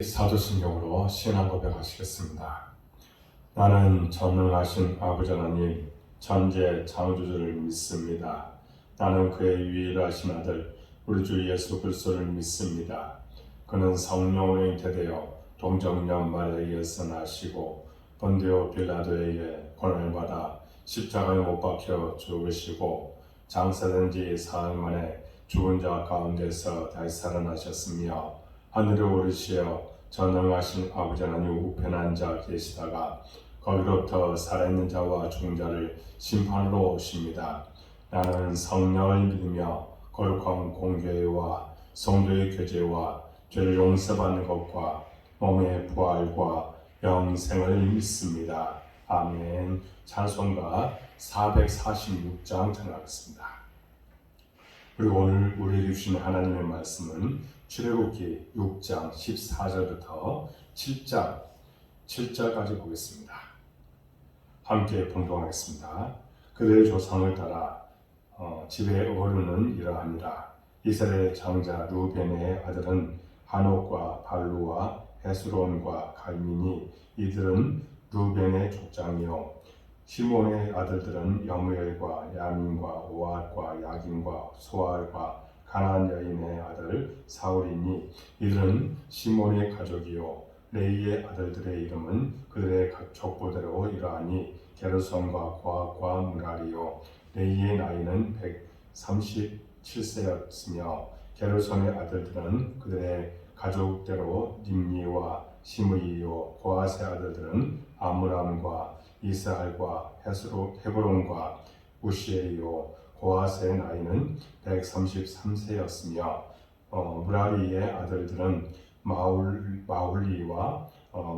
사도신경으로 신앙 고백하시겠습니다. 나는 전능하신 아버지 하나님 전제 창조주를 믿습니다. 나는 그의 유일하신 아들 우리 주 예수 그리스도를 믿습니다. 그는 성령으로 잉태되어 동정녀 마리아에게서 나시고 본디오 빌라도에게 고난을 받아 십자가에 못 박혀 죽으시고 장사된 지 사흘 만에 죽은 자 가운데서 다시 살아나셨으며 하늘에 오르시어 전능하신 아버지 하나님 우편에 앉아 계시다가 거기로부터 살아있는 자와 죽은 자를 심판으로 오십니다. 나는 성령을 믿으며 거룩한 공교회와 성도의 교제와 죄를 용서받는 것과 몸의 부활과 영생을 믿습니다. 아멘. 찬송가 446장 전하겠습니다. 그리고 오늘 우리에게 주신 하나님의 말씀은 출애굽기 6장 14절부터 7절까지 보겠습니다. 함께 봉독하겠습니다. 그들의 조상을 따라 집의 어른은 이러하니라. 이스라엘의 장자 루벤의 아들은 하녹과 발루와 헤스론과 갈미니, 이들은 루벤의 족장이요. 시몬의 아들들은 여무엘과 야민과 오앗과 야긴과 소알과 가나안 여인의 아들 사울이니, 이들은 시몬의 가족이요. 레이의 아들들의 이름은 그들의 족보대로 이러하니 게르손과 고핫과 무라리요. 레이의 나이는 137세였으며 게르손의 아들들은 그들의 가족대로 nim리와 시므이요. 고핫의 아들들은 아므람과 이스할과 헤브론과 우시엘이요. 고핫의 나이는 133세였으며 무라리의 아들들은 마울리와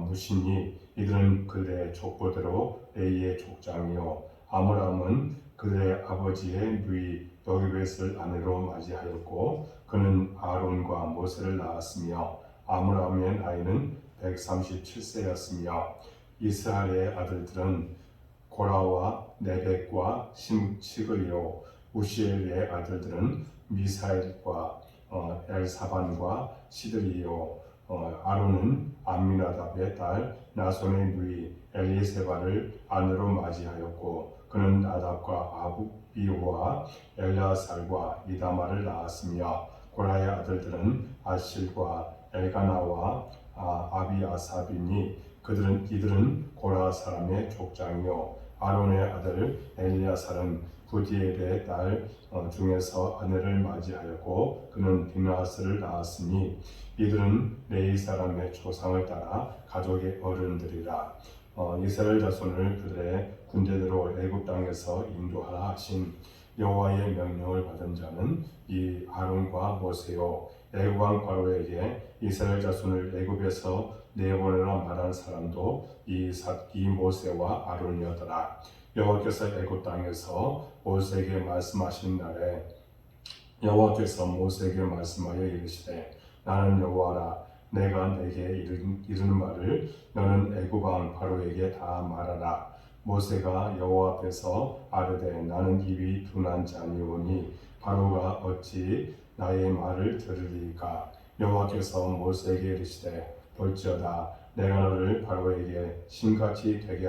무시니, 이들은 그들의 족보대로 레이의 족장이요. 아므람은 그들의 아버지의 누이 여기벳을 아내로 맞이하였고 그는 아론과 모세를 낳았으며 아므람의 나이는 137세였으며 이스할의 아들들은 고라와 네벡과 시그리요. 우시엘의 아들들은 미사엘과 엘사반과 시드리요. 아론은 암미나답의 딸 나손의 누이 엘리세바를 아내로 맞이하였고 그는 나답과 아비후와 엘라살과 이다마를 낳았으며 고라의 아들들은 아실과 엘가나와 아비아삽이니, 이들은 고라 사람의 족장이요. 아론의 아들 엘리야살은 부디엘의 딸 중에서 아내를 맞이하였고 그는 비나스를 낳았으니, 이들은 레이 사람의 조상을 따라 가족의 어른들이라. 이스라엘 자손을 그들의 군대대로 애굽 땅에서 인도하라 하신 여호와의 명령을 받은 자는 이 아론과 모세요. 애굽 왕 바로에게 이스라엘 자손을 애굽에서 내보내라 말한 사람도 이 모세와 아론이었더라. 여호와께서 애굽 땅에서 모세에게 말씀하신 날에 여호와께서 모세에게 말씀하여 이르시되, 나는 여호와라. 내가 내게 이르는 말을 너는 애굽 왕 바로에게 다 말하라. 모세가 여호와 앞에서 아뢰되, 나는 입이 둔한 자니오니 바로가 어찌 나의 말을 들으리까? 여호와께서 모세에게 이르시되, 볼지어다 내가 너를 바로에게 신같이 되게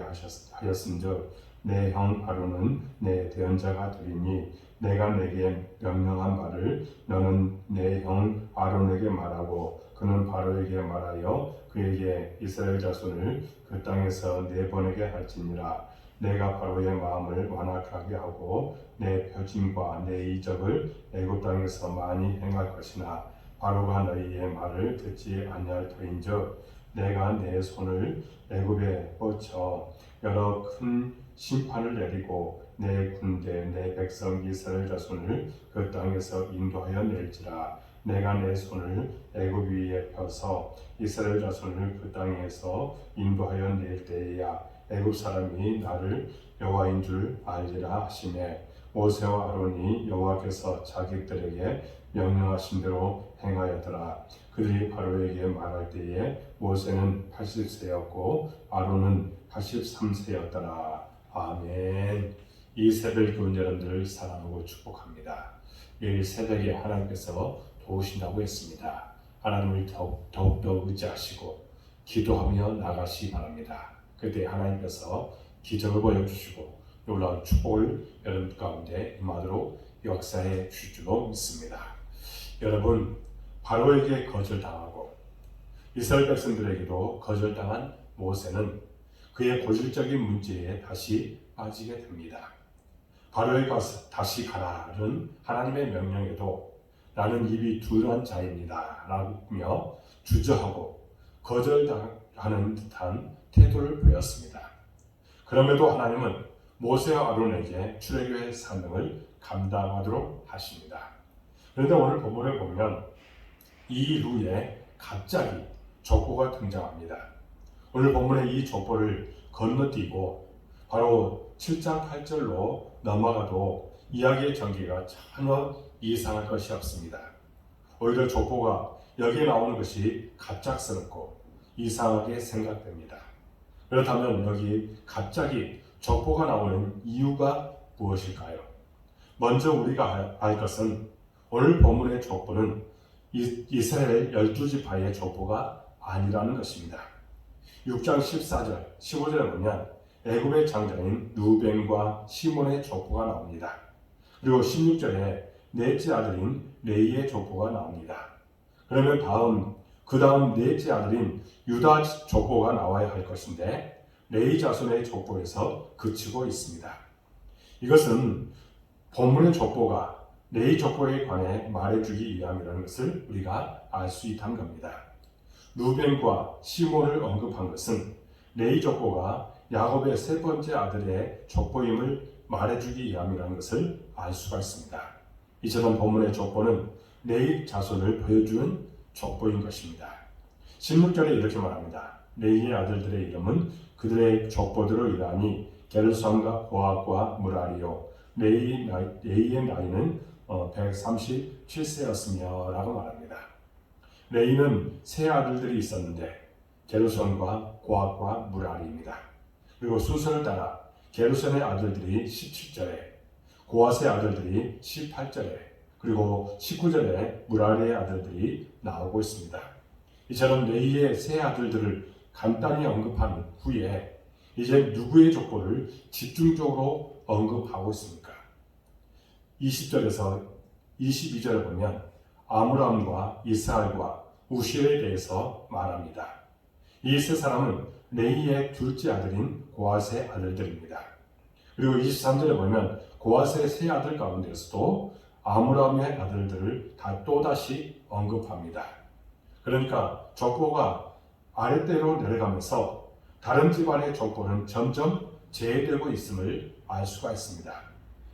하였은즉 내 형 아론은 내 대언자가 되리니, 내가 내게 명령한 말을 너는 내 형 아론에게 말하고 그는 바로에게 말하여 그에게 이스라엘 자손을 그 땅에서 내보내게 할지니라. 내가 바로의 마음을 완악하게 하고 내 표징과 내 이적을 애굽 땅에서 많이 행할 것이나 바로가 너희의 말을 듣지 아니할 터인즉 내가 내 손을 애굽에 뻗쳐 여러 큰 심판을 내리고 내 군대 내 백성 이스라엘 자손을 그 땅에서 인도하여 낼지라. 내가 내 손을 애굽 위에 펴서 이스라엘 자손을 그 땅에서 인도하여 낼 때에야 애굽 사람이 나를 여호와인 줄 알리라 하시매, 모세와 아론이 여호와께서 자기들에게 명령하신 대로 행하였더라. 그들이 바로에게 말할 때에 모세는 80세였고 아론은 83세였더라. 아멘. 이 새벽 교인 여러분들을 사랑하고 축복합니다. 매일 새벽에 하나님께서 도우신다고 했습니다. 하나님을 더욱더 의지하시고 기도하며 나가시기 바랍니다. 그때 하나님께서 기적을 보여주시고 놀라운 축복을 여러분 가운데 임하도록 역사해 주실 줄로 믿습니다. 여러분, 바로에게 거절당하고 이스라엘 백성들에게도 거절당한 모세는 그의 고질적인 문제에 다시 빠지게 됩니다. 바로에 가서 다시 가라는 하나님의 명령에도 나는 입이 둔한 자입니다 라며 주저하고 거절하는 듯한 태도를 보였습니다. 그럼에도 하나님은 모세와 아론에게 출애굽의 사명을 감당하도록 하십니다. 그런데 오늘 본문에 보면 이 후에 갑자기 족보가 등장합니다. 오늘 본문의 이 족보를 건너뛰고 바로 7장 8절로 넘어가도 이야기의 전개가 전혀 이상할 것이 없습니다. 오히려 족보가 여기에 나오는 것이 갑작스럽고 이상하게 생각됩니다. 그렇다면 여기 갑자기 족보가 나오는 이유가 무엇일까요? 먼저 우리가 알 것은 오늘 본문의 족보는 이스라엘 12지파의 족보가 아니라는 것입니다. 6장 14절, 15절에 보면 애굽의 장자인 루벤과 시몬의 족보가 나옵니다. 그리고 16절에 넷째 아들인 레이의 족보가 나옵니다. 그러면 그 다음 넷째 아들인 유다 족보가 나와야 할 것인데 레이 자손의 족보에서 그치고 있습니다. 이것은 본문의 족보가 레이 족보에 관해 말해주기 위함이라는 것을 우리가 알 수 있다는 겁니다. 루벤과 시몬을 언급한 것은 레이 족보가 야곱의 세 번째 아들의 족보임을 말해주기 위함이라는 것을 알 수가 있습니다. 이처럼 본문의 족보는 레이 자손을 보여주는 족보인 것입니다. 16절에 이렇게 말합니다. 레이의 아들들의 이름은 그들의 족보대로 이러하니 게르손과 고핫과 무라리요. 레이의 나이는 137세였으며 라고 말합니다. 레이는 세 아들들이 있었는데 게르손과 고핫과 무라리입니다. 그리고 순서를 따라 게르손의 아들들이 17절에, 고핫의 아들들이 18절에, 그리고 19절에 무라리의 아들들이 나오고 있습니다. 이처럼 레이의 세 아들들을 간단히 언급한 후에 이제 누구의 족보를 집중적으로 언급하고 있습니까? 20절에서 22절에 보면 아므람과 이스할과 우시엘에 대해서 말합니다. 이 세 사람은 레이의 둘째 아들인 고핫의 아들들입니다. 그리고 23절에 보면 고핫의 세 아들 가운데서도 아므람의 아들들을 또다시 언급합니다. 그러니까 족보가 아랫대로 내려가면서 다른 집안의 족보는 점점 제외되고 있음을 알 수가 있습니다.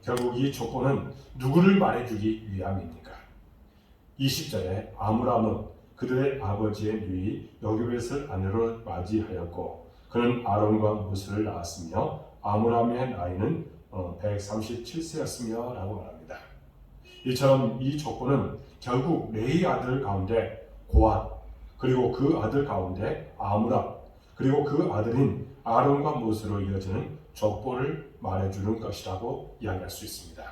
결국 이 족보는 누구를 말해주기 위함입니까? 20절에 아므람은 그들의 아버지의 누이 여기벳을 아내로 맞이하였고 그는 아론과 모세를 낳았으며 아므람의 나이는 137세였으며 라고 말합니다. 이처럼 이 족보는 결국 레이 아들 가운데 고핫, 그리고 그 아들 가운데 아므람, 그리고 그 아들인 아론과 모세로 이어지는 족보를 말해주는 것이라고 이야기할 수 있습니다.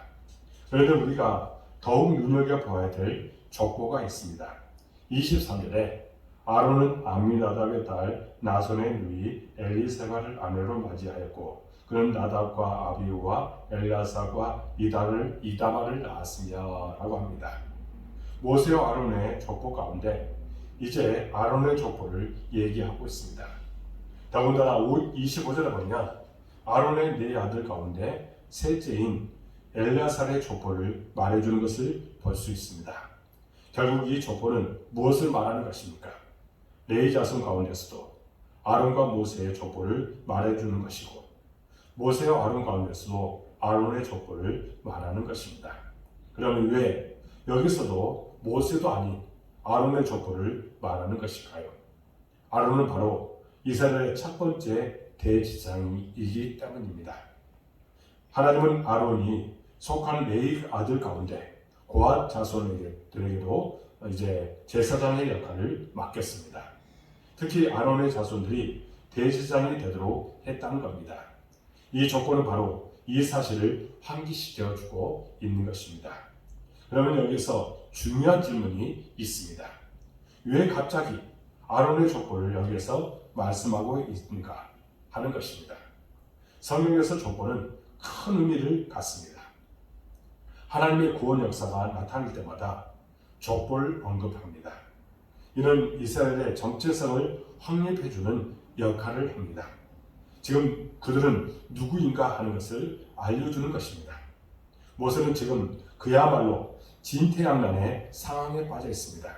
그런데 우리가 더욱 눈여겨봐야 될 족보가 있습니다. 23절에 아론은 암미나답의 딸 나손의 누이 엘리세바를 아내로 맞이하였고 그는 나답과 아비우와 엘라사과 이다마를 낳았으며 라고 합니다. 모세와 아론의 족보 가운데 이제 아론의 족보를 얘기하고 있습니다. 더군다나 25절에 보면 아론의 네 아들 가운데 셋째인 엘야살의 족보를 말해주는 것을 볼 수 있습니다. 결국 이 족보는 무엇을 말하는 것입니까? 레위 자손 가운데서도 아론과 모세의 족보를 말해주는 것이고 모세와 아론 가운데서도 아론의 족보를 말하는 것입니다. 그러면 왜 여기서도 모세도 아닌 아론의 족보를 말하는 것일까요? 아론은 바로 이스라엘의 첫 번째 대지상이기 때문입니다. 하나님은 아론이 속한 레위 아들 가운데 고핫 자손들에게도 이제 제사장의 역할을 맡겼습니다. 특히 아론의 자손들이 대제사장이 되도록 했다는 겁니다. 이 조건은 바로 이 사실을 환기시켜주고 있는 것입니다. 그러면 여기서 중요한 질문이 있습니다. 왜 갑자기 아론의 족보를 여기에서 말씀하고 있는가 하는 것입니다. 성경에서 족보는 큰 의미를 갖습니다. 하나님의 구원 역사가 나타날 때마다 족보를 언급합니다. 이는 이스라엘의 정체성을 확립해주는 역할을 합니다. 지금 그들은 누구인가 하는 것을 알려주는 것입니다. 모세는 지금 그야말로 진퇴양난의 상황에 빠져 있습니다.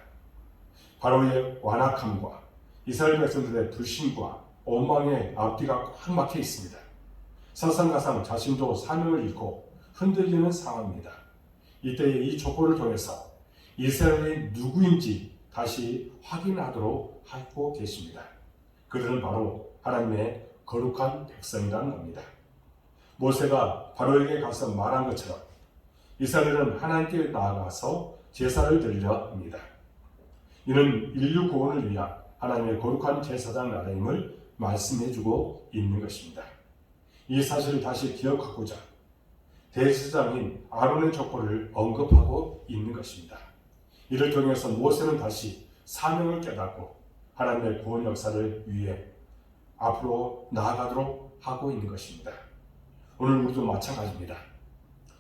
바로의 완악함과 이스라엘 백성들의 불신과 원망의 앞뒤가 꽉 막혀 있습니다. 설상가상 자신도 사명을 잃고 흔들리는 상황입니다. 이때의 이 족보를 통해서 이스라엘이 누구인지 다시 확인하도록 하고 계십니다. 그들은 바로 하나님의 거룩한 백성이라는 겁니다. 모세가 바로에게 가서 말한 것처럼 이스라엘은 하나님께 나아가서 제사를 드리려 합니다. 이는 인류 구원을 위한 하나님의 거룩한 제사장 나라임을 말씀해주고 있는 것입니다. 이 사실을 다시 기억하고자 대제사장인 아론의 족보를 언급하고 있는 것입니다. 이를 통해서 모세는 다시 사명을 깨닫고 하나님의 구원 역사를 위해 앞으로 나아가도록 하고 있는 것입니다. 오늘 우리도 마찬가지입니다.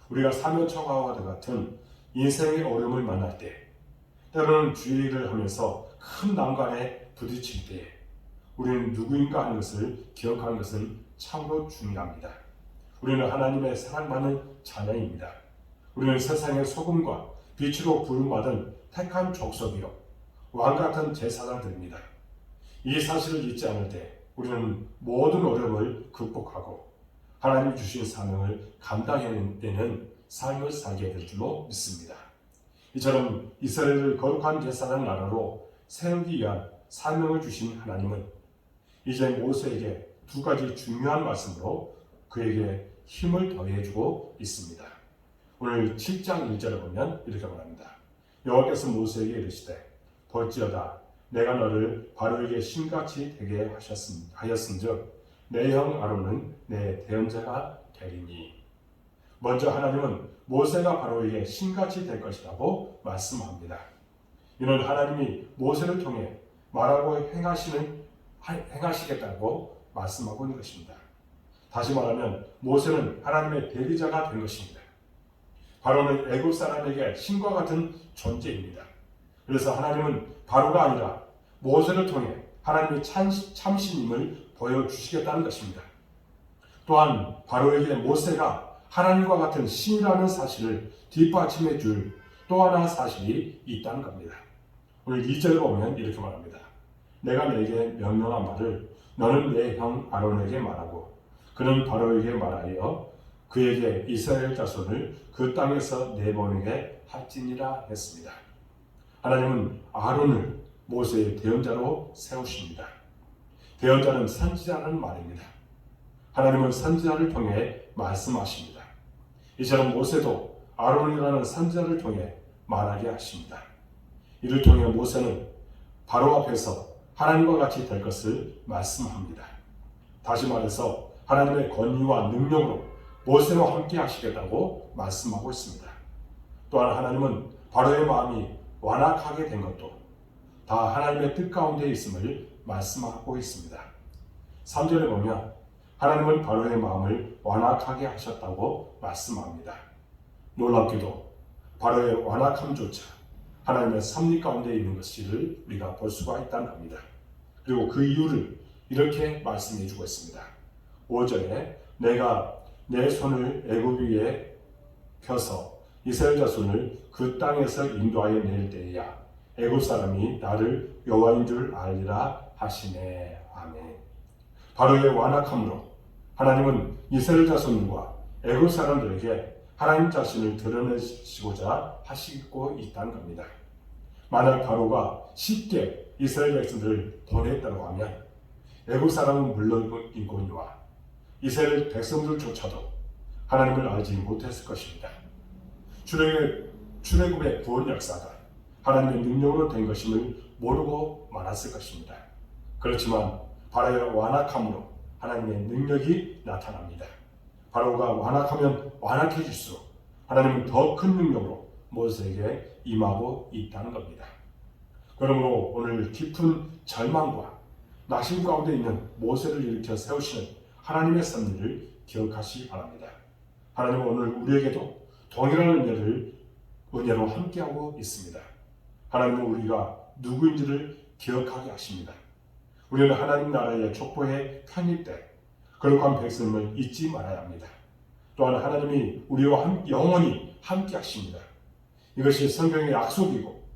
우리가 사면초가와 같은 인생의 어려움을 만날 때, 때로는 주의를 하면서 큰 난관에 부딪힐 때에 우리는 누구인가 하는 것을 기억하는 것은 참으로 중요합니다. 우리는 하나님의 사랑받는 자녀입니다. 우리는 세상의 소금과 빛으로 부름받은 택한 족속이요 왕같은 제사장들입니다. 이 사실을 잊지 않을 때 우리는 모든 어려움을 극복하고 하나님이 주신 사명을 감당해내는 삶을 살게 될 줄로 믿습니다. 이처럼 이스라엘을 거룩한 제사장 나라로 세우기 위한 사명을 주신 하나님은 이제 모세에게 두 가지 중요한 말씀으로 그에게 힘을 더해주고 있습니다. 오늘 7장 1절을 보면 이렇게 말합니다. 여호와께서 모세에게 이르시되 볼지어다 내가 너를 바로에게 신같이 되게 하였은즉 내 형 아론은 내 대언자가 되리니. 먼저 하나님은 모세가 바로에게 신같이 될 것이라고 말씀합니다. 이는 하나님이 모세를 통해 말하고 행하시겠다고 말씀하고 있는 것입니다. 다시 말하면 모세는 하나님의 대리자가 된 것입니다. 바로는 애굽 사람에게 신과 같은 존재입니다. 그래서 하나님은 바로가 아니라 모세를 통해 하나님의 참신임을 보여주시겠다는 것입니다. 또한 바로에게 모세가 하나님과 같은 신이라는 사실을 뒷받침해 줄 또 하나 사실이 있다는 겁니다. 오늘 2절을 보면 이렇게 말합니다. 내가 내게 명령한 말을 너는 내 형 아론에게 말하고 그는 바로에게 말하여 그에게 이스라엘 자손을 그 땅에서 내보내게 할지니라 했습니다. 하나님은 아론을 모세의 대언자로 세우십니다. 대언자는 선지자라는 말입니다. 하나님은 선지자를 통해 말씀하십니다. 이처럼 모세도 아론이라는 선지자를 통해 말하게 하십니다. 이를 통해 모세는 바로 앞에서 하나님과 같이 될 것을 말씀합니다. 다시 말해서 하나님의 권위와 능력으로 모세와 함께 하시겠다고 말씀하고 있습니다. 또한 하나님은 바로의 마음이 완악하게 된 것도 다 하나님의 뜻 가운데 있음을 말씀하고 있습니다. 3절에 보면 하나님은 바로의 마음을 완악하게 하셨다고 말씀합니다. 놀랍게도 바로의 완악함조차 하나님의 섭리 가운데 있는 것을 우리가 볼 수가 있다는 겁니다. 그리고 그 이유를 이렇게 말씀해 주고 있습니다. 5절에 내가 내 손을 애굽 위에 펴서 이스라엘 자손을 그 땅에서 인도하여 낼 때야 애굽 사람이 나를 여호와인 줄 알리라 하시네. 아멘. 바로의 완악함으로 하나님은 이스라엘 자손과 애굽 사람들에게 하나님 자신을 드러내시고자 하시고 있다는 겁니다. 만약 바로가 쉽게 이스라엘 백성들을 보냈다고 하면 애굽 사람은 물론이거니와 이스라엘 백성들조차도 하나님을 알지 못했을 것입니다. 출애굽의 구원 역사가 하나님의 능력으로 된 것임을 모르고 말았을 것입니다. 그렇지만 바로의 완악함으로 하나님의 능력이 나타납니다. 바로가 완악하면 완악해질수록 하나님은 더 큰 능력으로 모세에게 임하고 있다는 겁니다. 그러므로 오늘 깊은 절망과 낙심 가운데 있는 모세를 일으켜 세우시는 하나님의 섭리를 기억하시기 바랍니다. 하나님은 오늘 우리에게도 동일한 은혜로 함께하고 있습니다. 하나님은 우리가 누구인지를 기억하게 하십니다. 우리는 하나님 나라의 족보에 편입돼 거룩한 백성을 잊지 말아야 합니다. 또한 하나님이 우리와 영원히 함께 하십니다. 이것이 성경의 약속이고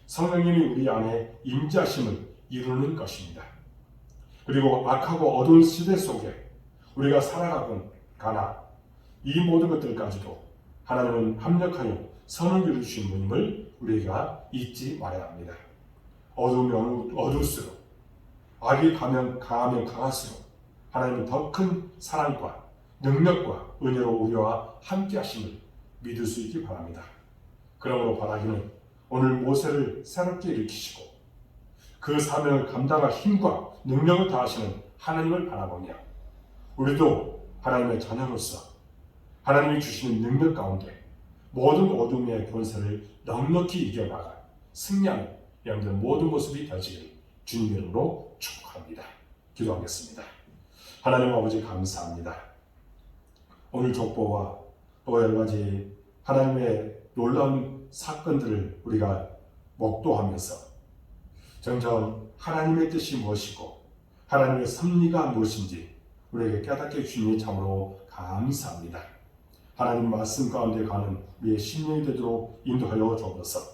성령님이 우리 안에 임재하심을 이루는 것입니다. 그리고 악하고 어두운 시대 속에 우리가 살아가나 이 모든 것들까지도 하나님은 합력하여 선을 이루시는 분임을 우리가 잊지 말아야 합니다. 어두우면 어두울수록 악이 강하면 강할수록 하나님은 더 큰 사랑과 능력과 은혜로 우리와 함께 하심을 믿을 수 있기 바랍니다. 그러므로 바라기는 오늘 모세를 새롭게 일으키시고 그 사명을 감당할 힘과 능력을 다하시는 하나님을 바라보며 우리도 하나님의 자녀로서 하나님이 주시는 능력 가운데 모든 어둠의 권세를 넉넉히 이겨나가 승리하는 여러분들 모든 모습이 되시길 주님 이름으로 축복합니다. 기도하겠습니다. 하나님 아버지 감사합니다. 오늘 족보와 또 여러 가지 하나님의 놀라운 사건들을 우리가 목도하면서 정녕 하나님의 뜻이 무엇이고 하나님의 섭리가 무엇인지 우리에게 깨닫게 주시니 참으로 감사합니다. 하나님 말씀 가운데 가는 우리의 심령이 되도록 인도하여 주옵소서.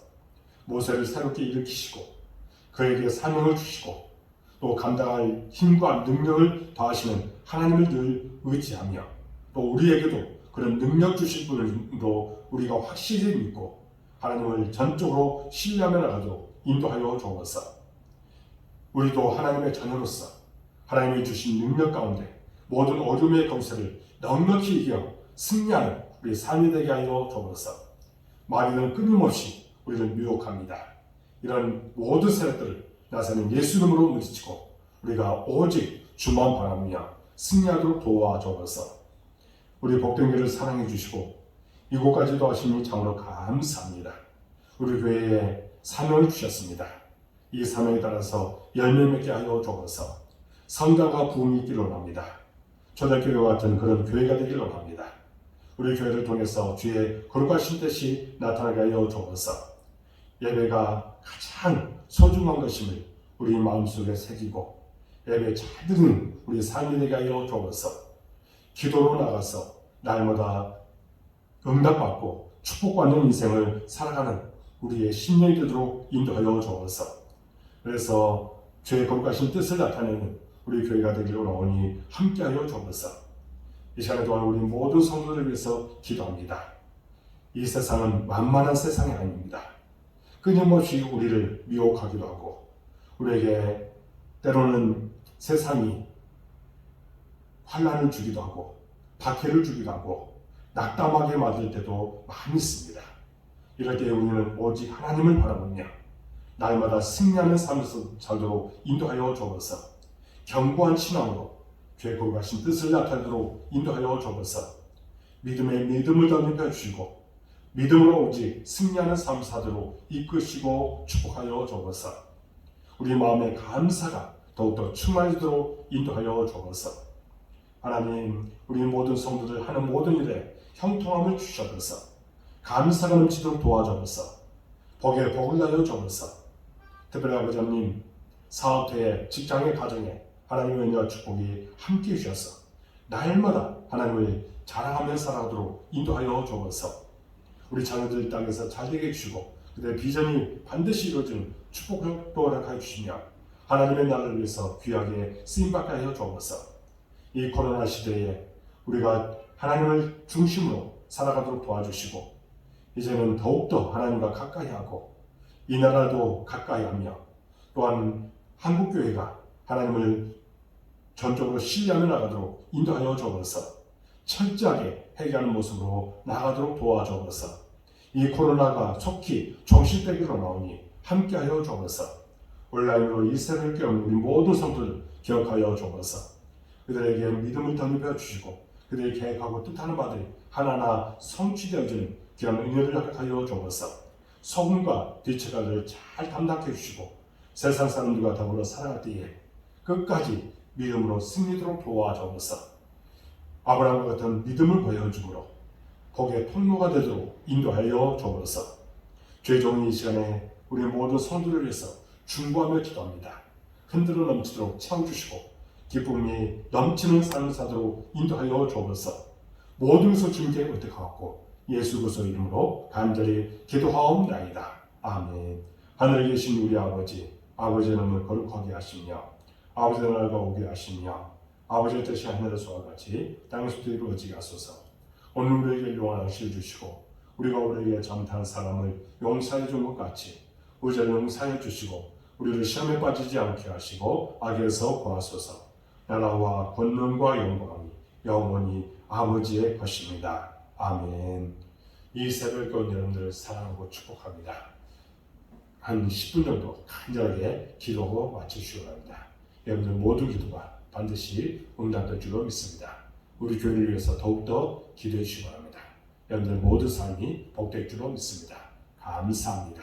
모세를 새롭게 일으키시고 그에게 사명을 주시고 또 감당할 힘과 능력을 더하시는 하나님을 늘 의지하며 또 우리에게도 그런 능력 주실 분으로 우리가 확실히 믿고 하나님을 전적으로 신뢰하며 나가도 인도하여 주옵소서. 우리도 하나님의 자녀로서 하나님이 주신 능력 가운데 모든 어둠의 권세를 넉넉히 이겨 승리하는 우리 삶이 되게 하여 주옵소서. 마귀는 끊임없이 우리를 미혹합니다. 이런 모든 세력들을 나서는 예수 이름으로 물리치고 우리가 오직 주만 바라며 승리하도록 도와주옵소서. 우리 복된 교회를 사랑해 주시고 이곳까지도 하시니 참으로 감사합니다. 우리 교회에 사명을 주셨습니다. 이 사명에 따라서 열매 맺게 하여 주옵소서. 성장과 부흥이 있기를 원합니다. 초대교회와 같은 그런 교회가 되기를 원합니다. 우리 교회를 통해서 주의 거룩하신 뜻이 나타나게 하여 주옵소서. 예배가 가장 소중한 것임을 우리 마음속에 새기고 예배 잘 듣는 우리 삶이 되게 하여 주옵소서. 기도로 나가서 날마다 응답받고 축복받는 인생을 살아가는 우리의 심령이 되도록 인도하여 주옵소서. 그래서 주의 거룩하신 뜻을 나타내는 우리 교회가 되기를 원하오니 함께하여 주옵소서. 이 시간에 또한 우리 모든 성도들을 위해서 기도합니다. 이 세상은 만만한 세상이 아닙니다. 끊임없이 우리를 미혹하기도 하고 우리에게 때로는 세상이 환난을 주기도 하고 박해를 주기도 하고 낙담하게 만들 때도 많이 있습니다. 이럴 때 우리는 오직 하나님을 바라보며 날마다 승리하는 삶을 살도록 인도하여 주옵소서. 견고한 신앙으로 주의 거룩하신 뜻을 나타내도록 인도하여 주옵소서. 믿음에 믿음을 덧입혀 주시고 믿음으로 오직 승리하는 삶 사도록 이끄시고 축복하여 주옵소서. 우리 마음의 감사가 더욱더 충만해지도록 인도하여 주옵소서. 하나님, 우리 모든 성도들 하는 모든 일에 형통함을 주셔서 감사가 넘치도록 도와주옵소서. 복에 복을 나여 주옵소서. 특별히 아버지 하나님, 사업에 직장의 가정에 하나님의 은혜와 축복이 함께 주셔서 날마다 하나님을 자랑하며 살아가도록 인도하여 주옵소서. 우리 자녀들 땅에서 잘되게 해주시고 그들의 비전이 반드시 이루어지는 축복을 허락하여 주시며 하나님의 나라를 위해서 귀하게 쓰임받게 하여 주옵소서. 이 코로나 시대에 우리가 하나님을 중심으로 살아가도록 도와주시고 이제는 더욱더 하나님과 가까이하고 이 나라도 가까이하며 또한 한국교회가 하나님을 전적으로 신뢰하며 나가도록 인도하여 주옵소서. 철저하게 회개하는 모습으로 나가도록 도와주옵소서. 이 코로나가 속히 종식되기로 나오니 함께하여 주옵소서. 온라인으로 이 세상을 깨우는 우리 모든 성도들 기억하여 주옵소서. 그들에게 믿음을 덧입혀 주시고 그들이 계획하고 뜻하는 바들이 하나하나 성취되어지는 귀한 은혜를 허락하여 주옵소서. 소금과 뒤처가를 잘 담당해 주시고 세상 사람들과 더불어 살아갈 때에 끝까지 믿음으로 승리토록 도와주옵소서. 아브라함과 같은 믿음을 보여주므로 복의 통로가 되도록 인도하여 주옵소서. 죄종이 이 시간에 우리 모든 성도를 위해서 중보하며 기도합니다. 흔들어 넘치도록 채워주시고 기쁨이 넘치는 삶을 사도록 인도하여 주옵소서. 모든 것을 주님께 의탁하옵고 예수 그리스도 이름으로 간절히 기도하옵나이다. 아멘. 하늘에 계신 우리 아버지, 아버지의 이름을 거룩하게 하시며 아버지의 나라가 오게 하시며 아버지의 뜻이 하늘에서와 같이 땅에서도 이루어지게 하소서. 오늘 우리에게 용한 것을 주시고 우리가 우리에게 잘못한 사람을 용서해 준 것 같이 우리를 용서해 주시고 우리를 시험에 빠지지 않게 하시고 악에서 구하소서. 나라와 권능과 영광이 영원히 아버지의 것입니다. 아멘. 이 새벽 가운 여러분들을 사랑하고 축복합니다. 한 10분 정도 간절하게 기도하고 마치시기 바랍니다. 여러분들 모든 기도가 반드시 응답될 줄로 믿습니다. 우리 교회를 위해서 더욱더 기도해 주시기 바랍니다. 여러분들 모든 삶이 복될 줄로 믿습니다. 감사합니다.